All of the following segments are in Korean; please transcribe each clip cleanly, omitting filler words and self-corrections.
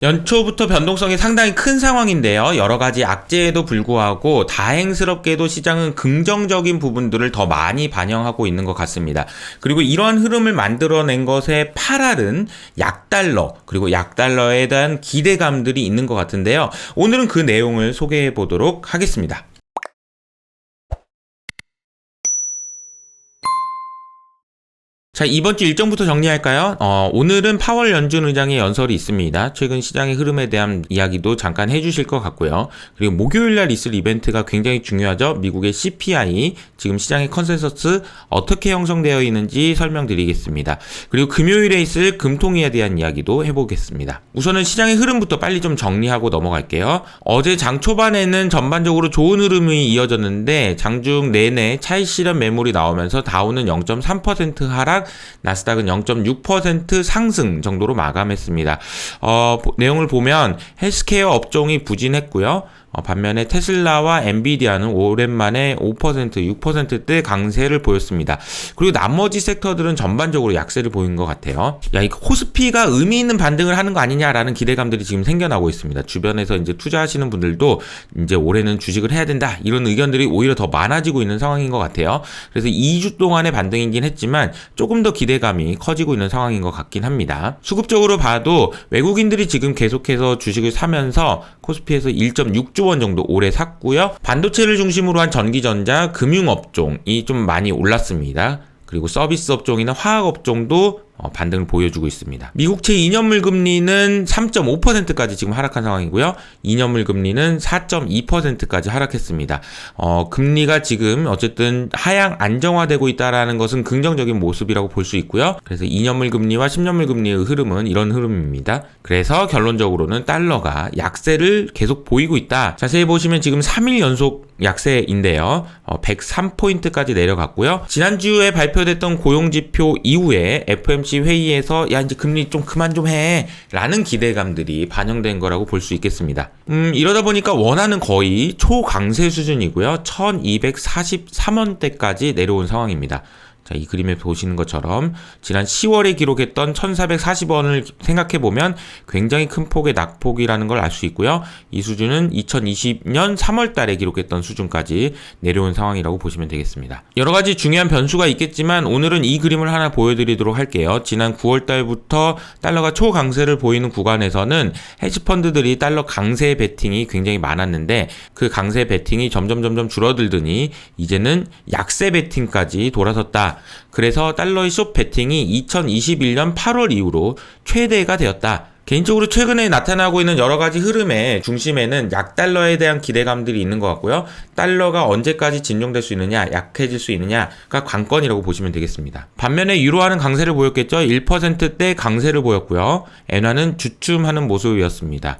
연초부터 변동성이 상당히 큰 상황인데요. 여러 가지 악재에도 불구하고 다행스럽게도 시장은 긍정적인 부분들을 더 많이 반영하고 있는 것 같습니다. 그리고 이러한 흐름을 만들어낸 것의 팔알은 약달러, 그리고 약달러에 대한 기대감들이 있는 것 같은데요. 오늘은 그 내용을 소개해 보도록 하겠습니다. 자, 이번 주 일정부터 정리할까요? 오늘은 파월 연준 의장의 연설이 있습니다. 최근 시장의 흐름에 대한 이야기도 잠깐 해주실 것 같고요. 그리고 목요일날 있을 이벤트가 굉장히 중요하죠. 미국의 CPI, 지금 시장의 컨센서스 어떻게 형성되어 있는지 설명드리겠습니다. 그리고 금요일에 있을 금통위에 대한 이야기도 해보겠습니다. 우선은 시장의 흐름부터 빨리 좀 정리하고 넘어갈게요. 어제 장 초반에는 전반적으로 좋은 흐름이 이어졌는데 장중 내내 차익 실현 매물이 나오면서 다우는 0.3% 하락, 나스닥은 0.6% 상승 정도로 마감했습니다. 내용을 보면 헬스케어 업종이 부진했고요. 반면에 테슬라와 엔비디아는 오랜만에 5%, 6%대 강세를 보였습니다. 그리고 나머지 섹터들은 전반적으로 약세를 보인 것 같아요. 야, 이 코스피가 의미 있는 반등을 하는 거 아니냐라는 기대감들이 지금 생겨나고 있습니다. 주변에서 이제 투자하시는 분들도 이제 올해는 주식을 해야 된다, 이런 의견들이 오히려 더 많아지고 있는 상황인 것 같아요. 그래서 2주 동안의 반등이긴 했지만 조금 더 기대감이 커지고 있는 상황인 것 같긴 합니다. 수급적으로 봐도 외국인들이 지금 계속해서 주식을 사면서 코스피에서 1.6조 원 정도 올해 샀고요. 반도체를 중심으로 한 전기전자, 금융업종이 좀 많이 올랐습니다. 그리고 서비스 업종이나 화학 업종도 반등을 보여주고 있습니다. 미국채 2년물 금리는 3.5%까지 지금 하락한 상황이고요. 2년물 금리는 4.2%까지 하락했습니다. 금리가 지금 어쨌든 하향 안정화되고 있다라는 것은 긍정적인 모습이라고 볼 수 있고요. 그래서 2년물 금리와 10년물 금리의 흐름은 이런 흐름입니다. 그래서 결론적으로는 달러가 약세를 계속 보이고 있다. 자세히 보시면 지금 3일 연속 약세인데요. 103포인트까지 내려갔고요. 지난주에 발표됐던 고용지표 이후에 FOMC 회의에서 야, 이제 금리 좀 그만 좀 해 라는 기대감들이 반영된 거라고 볼 수 있겠습니다. 이러다 보니까 원화는 거의 초강세 수준이고요. 1243원대까지 내려온 상황입니다. 자, 이 그림에 보시는 것처럼 지난 10월에 기록했던 1440원을 생각해보면 굉장히 큰 폭의 낙폭이라는 걸 알 수 있고요. 이 수준은 2020년 3월 달에 기록했던 수준까지 내려온 상황이라고 보시면 되겠습니다. 여러 가지 중요한 변수가 있겠지만 오늘은 이 그림을 하나 보여드리도록 할게요. 지난 9월 달부터 달러가 초강세를 보이는 구간에서는 헤지펀드들이 달러 강세 베팅이 굉장히 많았는데 그 강세 베팅이 점점 줄어들더니 이제는 약세 베팅까지 돌아섰다. 그래서 달러의 숏 베팅이 2021년 8월 이후로 최대가 되었다. 개인적으로 최근에 나타나고 있는 여러 가지 흐름의 중심에는 약달러에 대한 기대감들이 있는 것 같고요. 달러가 언제까지 진정될 수 있느냐, 약해질 수 있느냐가 관건이라고 보시면 되겠습니다. 반면에 유로화는 강세를 보였겠죠. 1%대 강세를 보였고요. 엔화는 주춤하는 모습이었습니다.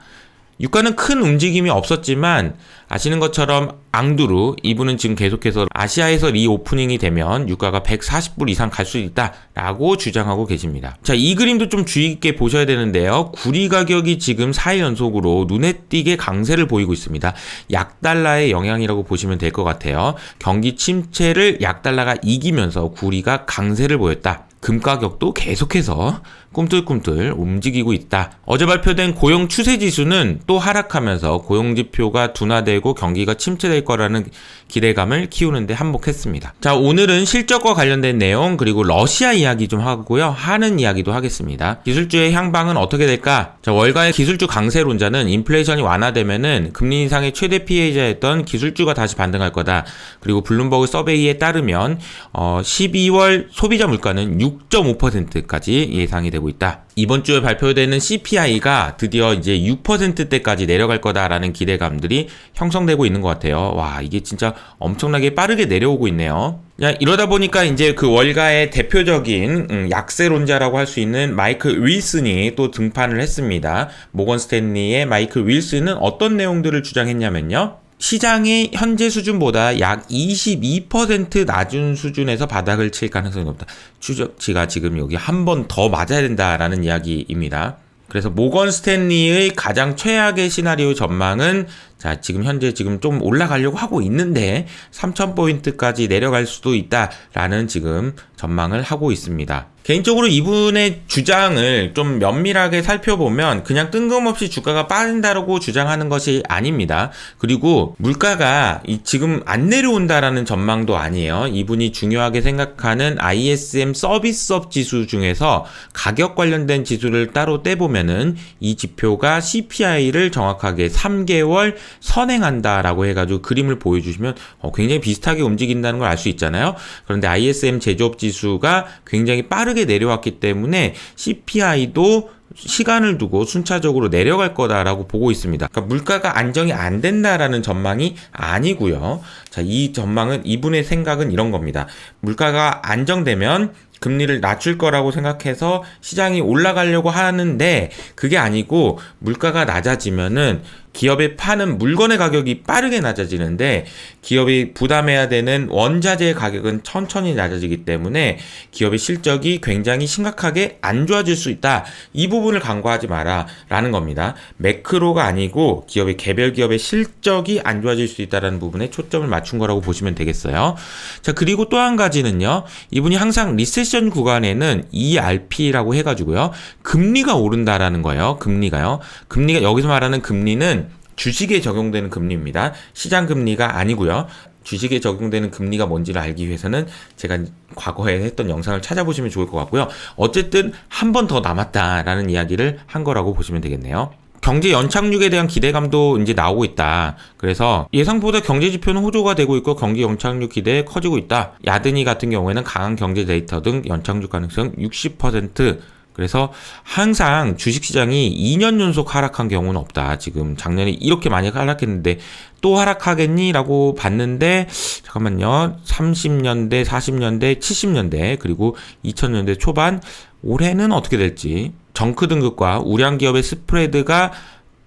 유가는 큰 움직임이 없었지만 아시는 것처럼 앙두루 이분은 지금 계속해서 아시아에서 리오프닝이 되면 유가가 140불 이상 갈 수 있다라고 주장하고 계십니다. 자, 이 그림도 좀 주의 깊게 보셔야 되는데요. 구리 가격이 지금 4일 연속으로 눈에 띄게 강세를 보이고 있습니다. 약달러의 영향이라고 보시면 될 것 같아요. 경기 침체를 약달러가 이기면서 구리가 강세를 보였다. 금 가격도 계속해서 꿈틀꿈틀 움직이고 있다. 어제 발표된 고용 추세 지수는 또 하락하면서 고용 지표가 둔화되고 경기가 침체될 거라는 기대감을 키우는데 한몫했습니다. 자, 오늘은 실적과 관련된 내용 그리고 러시아 이야기 좀 하고요. 하는 이야기도 하겠습니다. 기술주의 향방은 어떻게 될까? 자, 월가의 기술주 강세론자는 인플레이션이 완화되면은 금리 인상의 최대 피해자였던 기술주가 다시 반등할 거다. 그리고 블룸버그 서베이에 따르면 12월 소비자 물가는 6.5%까지 예상이 되고 있다. 이번 주에 발표되는 CPI가 드디어 이제 6%대까지 내려갈 거다라는 기대감들이 형성되고 있는 것 같아요. 와, 이게 진짜 엄청나게 빠르게 내려오고 있네요. 야, 이러다 보니까 이제 그 월가의 대표적인 약세론자라고 할 수 있는 마이클 윌슨이 또 등판을 했습니다. 모건 스탠리의 마이클 윌슨은 어떤 내용들을 주장했냐면요. 시장의 현재 수준보다 약 22% 낮은 수준에서 바닥을 칠 가능성이 높다. 추적치가 지금 여기 한 번 더 맞아야 된다라는 이야기입니다. 그래서 모건 스탠리의 가장 최악의 시나리오 전망은 자, 지금 현재 지금 좀 올라가려고 하고 있는데 3,000포인트까지 내려갈 수도 있다라는 지금 전망을 하고 있습니다. 개인적으로 이분의 주장을 좀 면밀하게 살펴보면 그냥 뜬금없이 주가가 빠진다라고 주장하는 것이 아닙니다. 그리고 물가가 지금 안 내려온다라는 전망도 아니에요. 이분이 중요하게 생각하는 ISM 서비스업 지수 중에서 가격 관련된 지수를 따로 떼보면은 이 지표가 CPI를 정확하게 3개월 선행한다라고 해가지고 그림을 보여주시면 굉장히 비슷하게 움직인다는 걸 알 수 있잖아요. 그런데 ISM 제조업 지수가 굉장히 빠르게 내려왔기 때문에 CPI도 시간을 두고 순차적으로 내려갈 거다라고 보고 있습니다. 그러니까 물가가 안정이 안 된다라는 전망이 아니고요. 자, 이 전망은 이분의 생각은 이런 겁니다. 물가가 안정되면 금리를 낮출 거라고 생각해서 시장이 올라가려고 하는데 그게 아니고 물가가 낮아지면은 기업에 파는 물건의 가격이 빠르게 낮아지는데 기업이 부담해야 되는 원자재 가격은 천천히 낮아지기 때문에 기업의 실적이 굉장히 심각하게 안 좋아질 수 있다. 이 부분을 간과하지 마라 라는 겁니다. 매크로가 아니고 기업의 개별 기업의 실적이 안 좋아질 수 있다는 부분에 초점을 맞춘 거라고 보시면 되겠어요. 자, 그리고 또 한 가지는요. 이분이 항상 리세션 구간에는 ERP라고 해가지고요. 금리가 오른다라는 거예요. 금리가 여기서 말하는 금리는 주식에 적용되는 금리입니다. 시장 금리가 아니고요. 주식에 적용되는 금리가 뭔지를 알기 위해서는 제가 과거에 했던 영상을 찾아보시면 좋을 것 같고요. 어쨌든 한 번 더 남았다라는 이야기를 한 거라고 보시면 되겠네요. 경제 연착륙에 대한 기대감도 이제 나오고 있다. 그래서 예상보다 경제 지표는 호조가 되고 있고 경기 연착륙 기대 커지고 있다. 야드니 같은 경우에는 강한 경제 데이터 등 연착륙 가능성 60%. 그래서 항상 주식시장이 2년 연속 하락한 경우는 없다. 지금 작년에 이렇게 많이 하락했는데 또 하락하겠니? 라고 봤는데 잠깐만요. 30년대, 40년대, 70년대 그리고 2000년대 초반 올해는 어떻게 될지 정크 등급과 우량 기업의 스프레드가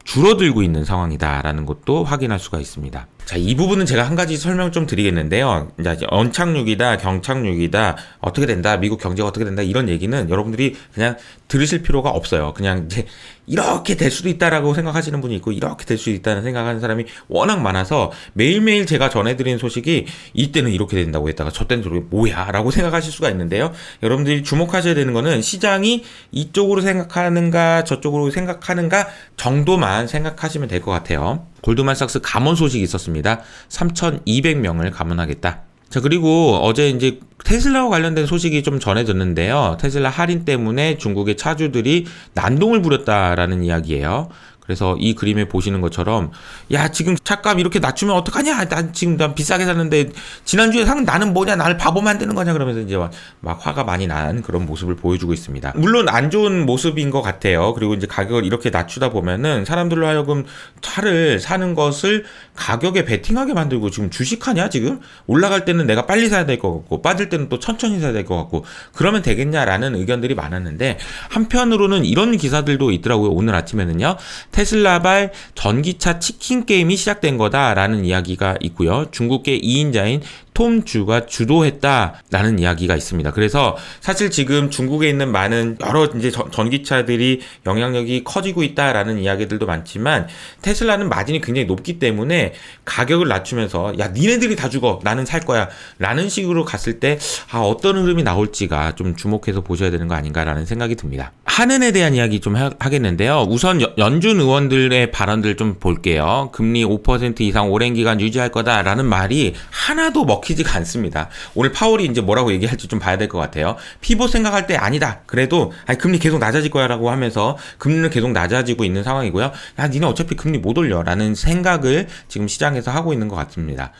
줄어들고 있는 상황이다라는 것도 확인할 수가 있습니다. 자, 이 부분은 제가 한 가지 설명 좀 드리겠는데요. 이제 언착륙이다, 경착륙이다, 어떻게 된다, 미국 경제가 어떻게 된다, 이런 얘기는 여러분들이 그냥 들으실 필요가 없어요. 그냥 이제 이렇게 될 수도 있다라고 생각하시는 분이 있고, 이렇게 될 수 있다는 생각하는 사람이 워낙 많아서 매일매일 제가 전해드리는 소식이 이때는 이렇게 된다고 했다가 저 때는 저렇게 뭐야? 라고 생각하실 수가 있는데요. 여러분들이 주목하셔야 되는 거는 시장이 이쪽으로 생각하는가, 저쪽으로 생각하는가 정도만 생각하시면 될 것 같아요. 골드만삭스 감원 소식이 있었습니다. 3,200명을 감원하겠다. 자, 그리고 어제 이제 테슬라와 관련된 소식이 좀 전해졌는데요. 테슬라 할인 때문에 중국의 차주들이 난동을 부렸다라는 이야기예요. 그래서 이 그림에 보시는 것처럼 야, 지금 차값 이렇게 낮추면 어떡하냐? 난 비싸게 샀는데 지난주에 산 나는 뭐냐? 나를 바보 만드는 거냐? 그러면서 이제 막 화가 많이 나는 그런 모습을 보여주고 있습니다. 물론 안 좋은 모습인 것 같아요. 그리고 이제 가격을 이렇게 낮추다 보면은 사람들로 하여금 차를 사는 것을 가격에 베팅하게 만들고 지금 주식하냐? 지금 올라갈 때는 내가 빨리 사야 될 것 같고 빠질 때는 또 천천히 사야 될 것 같고 그러면 되겠냐라는 의견들이 많았는데 한편으로는 이런 기사들도 있더라고요. 오늘 아침에는요. 테슬라발 전기차 치킨 게임이 시작된 거다라는 이야기가 있고요. 중국계 2인자인 톰 주가 주도했다라는 이야기가 있습니다. 그래서 사실 지금 중국에 있는 많은 여러 이제 전기차들이 영향력이 커지고 있다라는 이야기들도 많지만 테슬라는 마진이 굉장히 높기 때문에 가격을 낮추면서 야, 니네들이 다 죽어. 나는 살 거야. 라는 식으로 갔을 때 어떤 흐름이 나올지가 좀 주목해서 보셔야 되는 거 아닌가라는 생각이 듭니다. 한은에 대한 이야기 좀 하겠는데요. 우선 연준 의원들의 발언들 좀 볼게요. 금리 5% 이상 오랜 기간 유지할 거다라는 말이 하나도 먹히지가 않습니다. 오늘 파월이 이제 뭐라고 얘기할지 좀 봐야 될 것 같아요. 피봇 생각할 때 아니다. 그래도 금리 계속 낮아질 거야라고 하면서 금리는 계속 낮아지고 있는 상황이고요. 야, 니네 어차피 금리 못 올려라는 생각을 지금 시장에서 하고 있는 것 같습니다.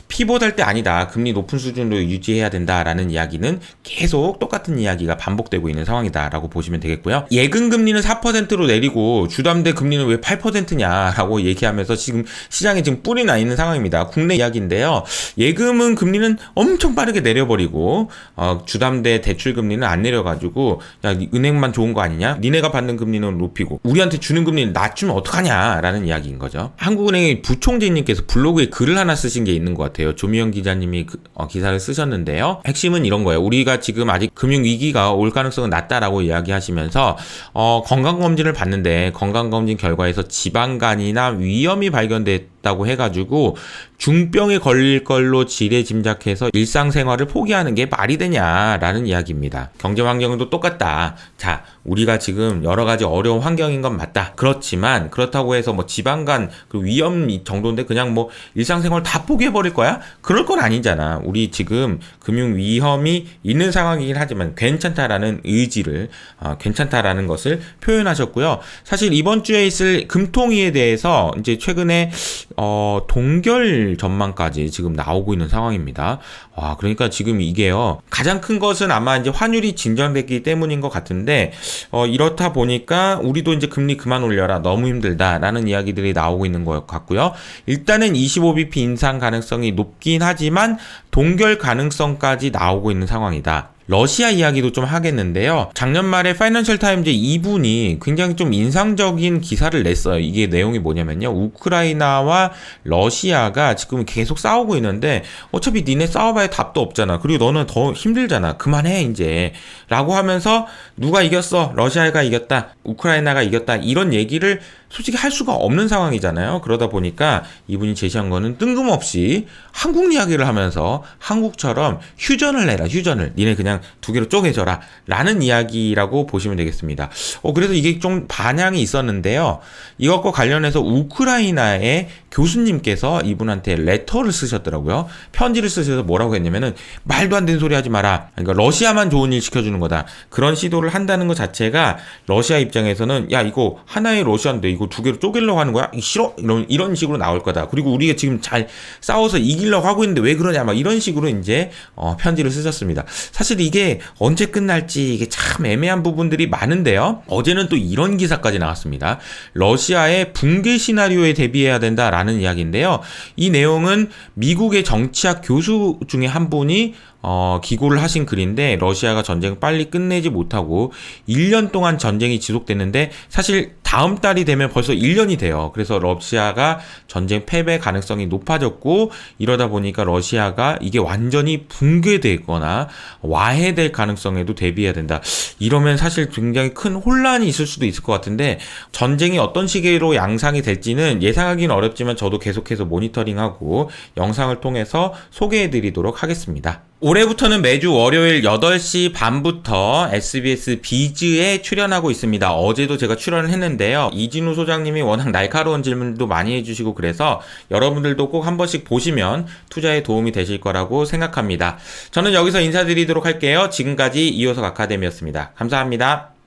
피봇 할 때 아니다. 금리 높은 수준으로 유지해야 된다라는 이야기는 계속 똑같은 이야기가 반복되고 있는 상황이다라고 보시면 되겠고요. 예금 금리는 4%로 내리고 주담대 금리는 왜 8%냐라고 얘기하면서 지금 시장에 지금 뿔이 나 있는 상황입니다. 국내 이야기인데요. 예금은 금리는 엄청 빠르게 내려버리고 주담대 대출 금리는 안 내려가지고 야, 은행만 좋은 거 아니냐? 니네가 받는 금리는 높이고 우리한테 주는 금리는 낮추면 어떡하냐라는 이야기인 거죠. 한국은행의 부총재님께서 블로그에 글을 하나 쓰신 게 있는 것 같아요. 조미영 기자님이 기사를 쓰셨는데요. 핵심은 이런 거예요. 우리가 지금 아직 금융위기가 올 가능성은 낮다라고 이야기하시면서 건강검진을 받는데 건강검진 결과에서 지방간이나 위염이 발견됐 있다고 해가지고 중병에 걸릴 걸로 지레 짐작해서 일상생활을 포기하는 게 말이 되냐라는 이야기입니다. 경제 환경도 똑같다. 자, 우리가 지금 여러 가지 어려운 환경인 건 맞다. 그렇지만 그렇다고 해서 뭐 지방간 그 위험 정도인데 그냥 뭐 일상생활 다 포기해버릴 거야? 그럴 건 아니잖아. 우리 지금 금융 위험이 있는 상황이긴 하지만 괜찮다라는 의지를 괜찮다라는 것을 표현하셨고요. 사실 이번 주에 있을 금통위에 대해서 이제 최근에 동결 전망까지 지금 나오고 있는 상황입니다. 와, 그러니까 지금 이게요. 가장 큰 것은 아마 이제 환율이 진정됐기 때문인 것 같은데 이렇다 보니까 우리도 이제 금리 그만 올려라. 너무 힘들다라는 이야기들이 나오고 있는 것 같고요. 일단은 25bp 인상 가능성이 높긴 하지만 동결 가능성까지 나오고 있는 상황이다. 러시아 이야기도 좀 하겠는데요. 작년 말에 파이낸셜 타임즈 2분이 굉장히 좀 인상적인 기사를 냈어요. 이게 내용이 뭐냐면요. 우크라이나와 러시아가 지금 계속 싸우고 있는데 어차피 니네 싸워봐야 답도 없잖아. 그리고 너는 더 힘들잖아. 그만해 이제. 라고 하면서 누가 이겼어? 러시아가 이겼다. 우크라이나가 이겼다. 이런 얘기를 솔직히 할 수가 없는 상황이잖아요. 그러다 보니까 이분이 제시한 거는 뜬금없이 한국 이야기를 하면서 한국처럼 휴전을 내라. 휴전을. 니네 그냥 두 개로 쪼개져라. 라는 이야기라고 보시면 되겠습니다. 그래서 이게 좀 반향이 있었는데요. 이것과 관련해서 우크라이나의 교수님께서 이분한테 레터를 쓰셨더라고요. 편지를 쓰셔서 뭐라고 했냐면은 말도 안 되는 소리 하지 마라. 그러니까 러시아만 좋은 일 시켜주는 거다. 그런 시도를 한다는 것 자체가 러시아 입장에서는 야 이거 하나의 러시아인데 이거 두 개로 쪼개려고 하는 거야? 싫어? 이런 식으로 나올 거다. 그리고 우리가 지금 잘 싸워서 이기려고 하고 있는데 왜 그러냐 막 이런 식으로 이제 편지를 쓰셨습니다. 사실 이게 언제 끝날지 이게 참 애매한 부분들이 많은데요. 어제는 또 이런 기사까지 나왔습니다. 러시아의 붕괴 시나리오에 대비해야 된다라는 이야기인데요. 이 내용은 미국의 정치학 교수 중에 한 분이 기고를 하신 글인데 러시아가 전쟁을 빨리 끝내지 못하고 1년 동안 전쟁이 지속됐는데 사실 다음 달이 되면 벌써 1년이 돼요. 그래서 러시아가 전쟁 패배 가능성이 높아졌고 이러다 보니까 러시아가 이게 완전히 붕괴되거나 와해될 가능성에도 대비해야 된다. 이러면 사실 굉장히 큰 혼란이 있을 수도 있을 것 같은데 전쟁이 어떤 식으로 양상이 될지는 예상하기는 어렵지만 저도 계속해서 모니터링하고 영상을 통해서 소개해드리도록 하겠습니다. 올해부터는 매주 월요일 8시 반부터 SBS 비즈에 출연하고 있습니다. 어제도 제가 출연을 했는데요. 이진우 소장님이 워낙 날카로운 질문도 많이 해주시고 그래서 여러분들도 꼭 한 번씩 보시면 투자에 도움이 되실 거라고 생각합니다. 저는 여기서 인사드리도록 할게요. 지금까지 이호석 아카데미였습니다. 감사합니다.